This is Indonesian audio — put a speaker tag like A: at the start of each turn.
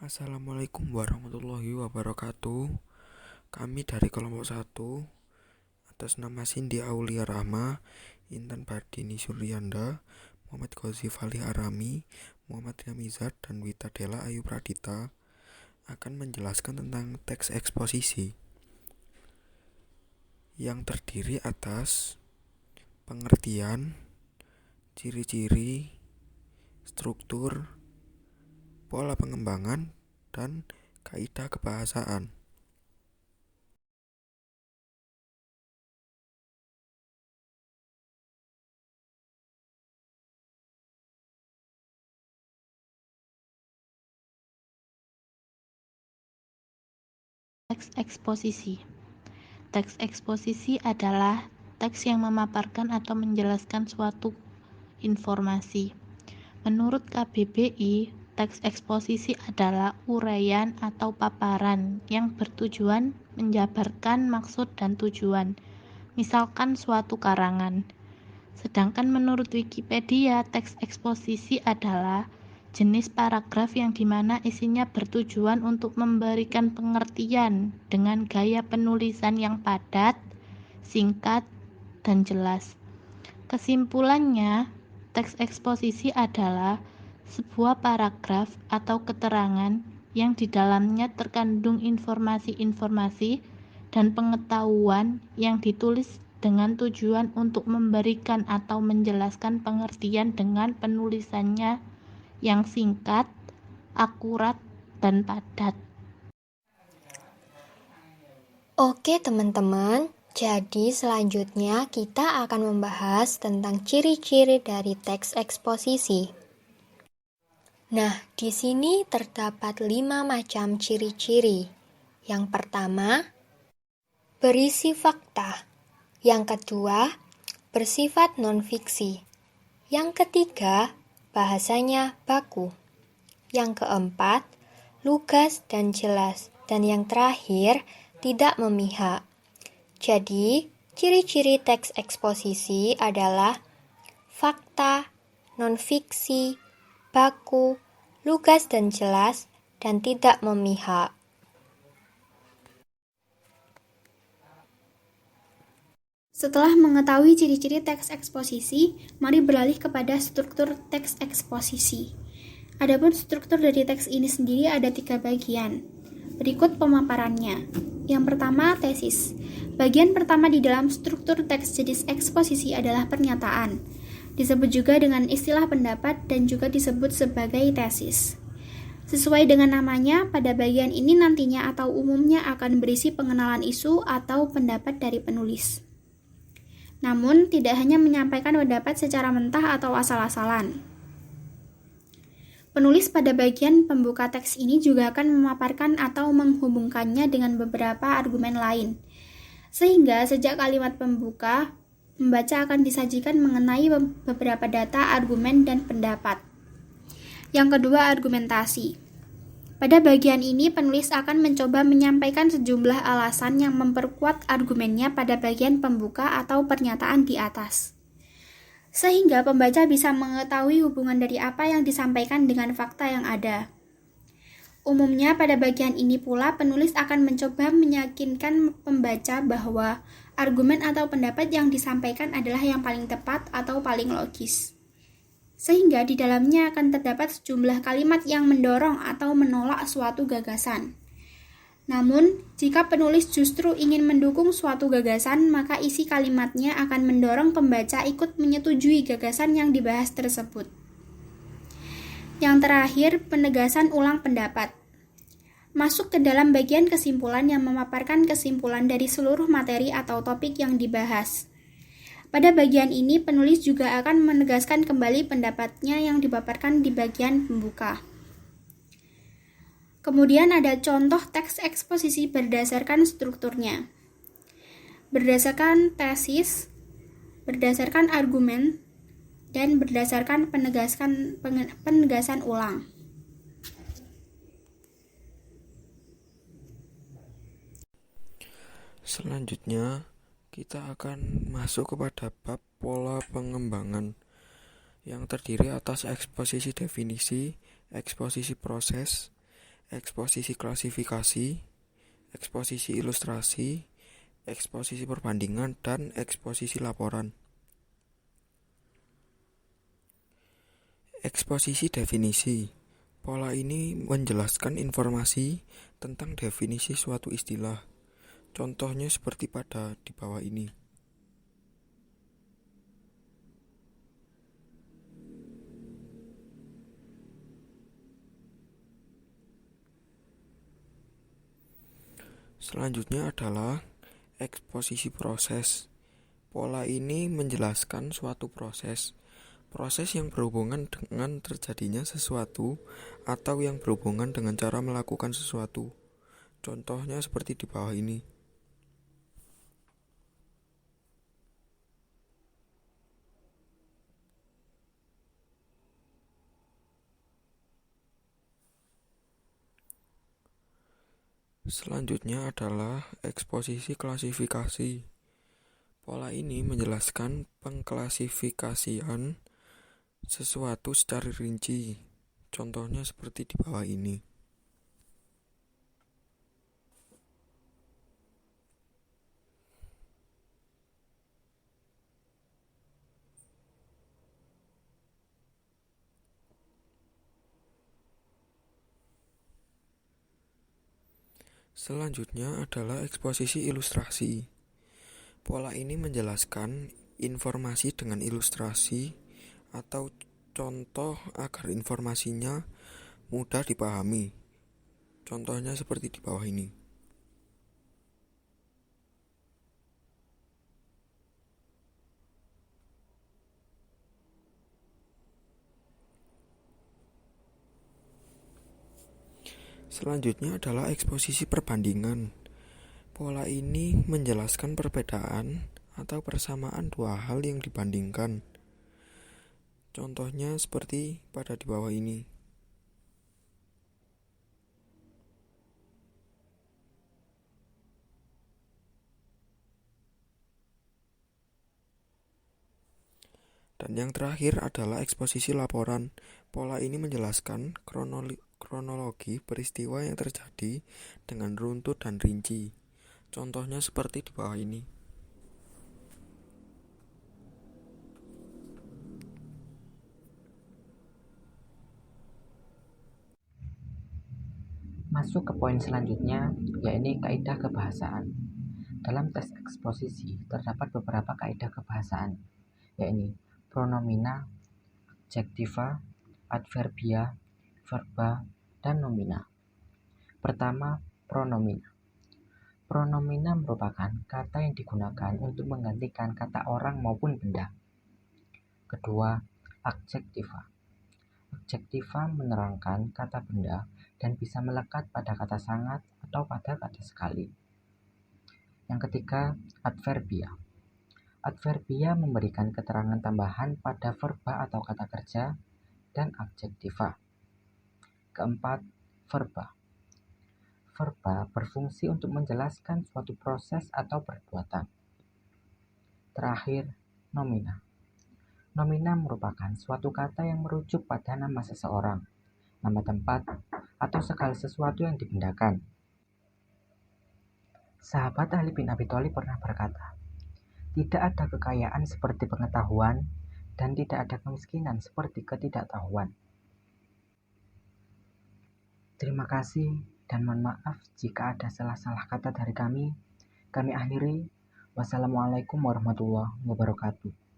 A: Assalamualaikum warahmatullahi wabarakatuh. Kami dari kelompok 1 atas nama Cindy Aulia Rahma, Intan Bardini Suryanda, Muhammad Ghazi Falih Arami, Muhammad Riamizat, dan Wita Dela Ayu Pradita akan menjelaskan tentang teks eksposisi yang terdiri atas pengertian, ciri-ciri, struktur, pola pengembangan, dan kaidah kebahasaan.
B: Teks eksposisi. Teks eksposisi adalah teks yang memaparkan atau menjelaskan suatu informasi. Menurut KBBI, teks eksposisi adalah uraian atau paparan yang bertujuan menjabarkan maksud dan tujuan, misalkan suatu karangan. Sedangkan menurut Wikipedia, teks eksposisi adalah jenis paragraf yang dimana isinya bertujuan untuk memberikan pengertian dengan gaya penulisan yang padat, singkat, dan jelas. Kesimpulannya, teks eksposisi adalah sebuah paragraf atau keterangan yang di dalamnya terkandung informasi-informasi dan pengetahuan yang ditulis dengan tujuan untuk memberikan atau menjelaskan pengertian dengan penulisannya yang singkat, akurat, dan padat.
C: Oke teman-teman, jadi selanjutnya kita akan membahas tentang ciri-ciri dari teks eksposisi. Nah, di sini terdapat 5 macam ciri-ciri. Yang pertama, berisi fakta. Yang kedua, bersifat non-fiksi. Yang ketiga, bahasanya baku. Yang keempat, lugas dan jelas. Dan yang terakhir, tidak memihak. Jadi, ciri-ciri teks eksposisi adalah fakta, non-fiksi, baku, lugas dan jelas, dan tidak memihak.
D: Setelah mengetahui ciri-ciri teks eksposisi, mari beralih kepada struktur teks eksposisi. Adapun struktur dari teks ini sendiri ada 3 bagian. Berikut pemaparannya. Yang pertama, tesis. Bagian pertama di dalam struktur teks jenis eksposisi adalah pernyataan. Disebut juga dengan istilah pendapat dan juga disebut sebagai tesis. Sesuai dengan namanya, pada bagian ini nantinya atau umumnya akan berisi pengenalan isu atau pendapat dari penulis. Namun, tidak hanya menyampaikan pendapat secara mentah atau asal-asalan. Penulis pada bagian pembuka teks ini juga akan memaparkan atau menghubungkannya dengan beberapa argumen lain. Sehingga sejak kalimat pembuka, pembaca akan disajikan mengenai beberapa data, argumen, dan pendapat. Yang kedua, argumentasi. Pada bagian ini, penulis akan mencoba menyampaikan sejumlah alasan yang memperkuat argumennya pada bagian pembuka atau pernyataan di atas. Sehingga pembaca bisa mengetahui hubungan dari apa yang disampaikan dengan fakta yang ada. Umumnya pada bagian ini pula, penulis akan mencoba meyakinkan pembaca bahwa argumen atau pendapat yang disampaikan adalah yang paling tepat atau paling logis. Sehingga di dalamnya akan terdapat sejumlah kalimat yang mendorong atau menolak suatu gagasan. Namun, jika penulis justru ingin mendukung suatu gagasan, maka isi kalimatnya akan mendorong pembaca ikut menyetujui gagasan yang dibahas tersebut. Yang terakhir, penegasan ulang pendapat. Masuk ke dalam bagian kesimpulan yang memaparkan kesimpulan dari seluruh materi atau topik yang dibahas. Pada bagian ini, penulis juga akan menegaskan kembali pendapatnya yang dipaparkan di bagian pembuka. Kemudian ada contoh teks eksposisi berdasarkan strukturnya. Berdasarkan tesis, berdasarkan argumen, dan berdasarkan penegasan ulang.
A: Selanjutnya, kita akan masuk kepada bab pola pengembangan yang terdiri atas eksposisi definisi, eksposisi proses, eksposisi klasifikasi, eksposisi ilustrasi, eksposisi perbandingan, dan eksposisi laporan. Eksposisi definisi. Pola ini menjelaskan informasi tentang definisi suatu istilah. Contohnya seperti pada di bawah ini. Selanjutnya adalah eksposisi proses. Pola ini menjelaskan suatu proses yang berhubungan dengan terjadinya sesuatu atau yang berhubungan dengan cara melakukan sesuatu. Contohnya seperti di bawah ini. Selanjutnya adalah eksposisi klasifikasi. Pola ini menjelaskan pengklasifikasian sesuatu secara rinci. Contohnya seperti di bawah ini. Selanjutnya adalah eksposisi ilustrasi. Pola ini menjelaskan informasi dengan ilustrasi atau contoh agar informasinya mudah dipahami. Contohnya seperti di bawah ini. Selanjutnya adalah eksposisi perbandingan. Pola ini menjelaskan perbedaan atau persamaan dua hal yang dibandingkan. Contohnya seperti pada di bawah ini. Dan yang terakhir adalah eksposisi laporan. Pola ini menjelaskan kronologi peristiwa yang terjadi dengan runtut dan rinci. Contohnya seperti di bawah ini.
E: Masuk ke poin selanjutnya, yakni kaidah kebahasaan. Dalam teks eksposisi terdapat beberapa kaidah kebahasaan, yakni pronomina, adjektiva, adverbia, verba, dan nomina. Pertama, pronomina. Pronomina merupakan kata yang digunakan untuk menggantikan kata orang maupun benda. Kedua, adjektiva. Adjektiva menerangkan kata benda dan bisa melekat pada kata sangat atau pada kata sekali. Yang ketiga, adverbia. Adverbia memberikan keterangan tambahan pada verba atau kata kerja dan adjektiva. Keempat, verba. Verba berfungsi untuk menjelaskan suatu proses atau perbuatan. Terakhir, nomina. Nomina merupakan suatu kata yang merujuk pada nama seseorang, nama tempat, atau segala sesuatu yang dibendakan. Sahabat Ali bin Abi Thalib pernah berkata, "Tidak ada kekayaan seperti pengetahuan, dan tidak ada kemiskinan seperti ketidaktahuan." Terima kasih dan mohon maaf jika ada salah-salah kata dari kami. Kami akhiri. Wassalamualaikum warahmatullahi wabarakatuh.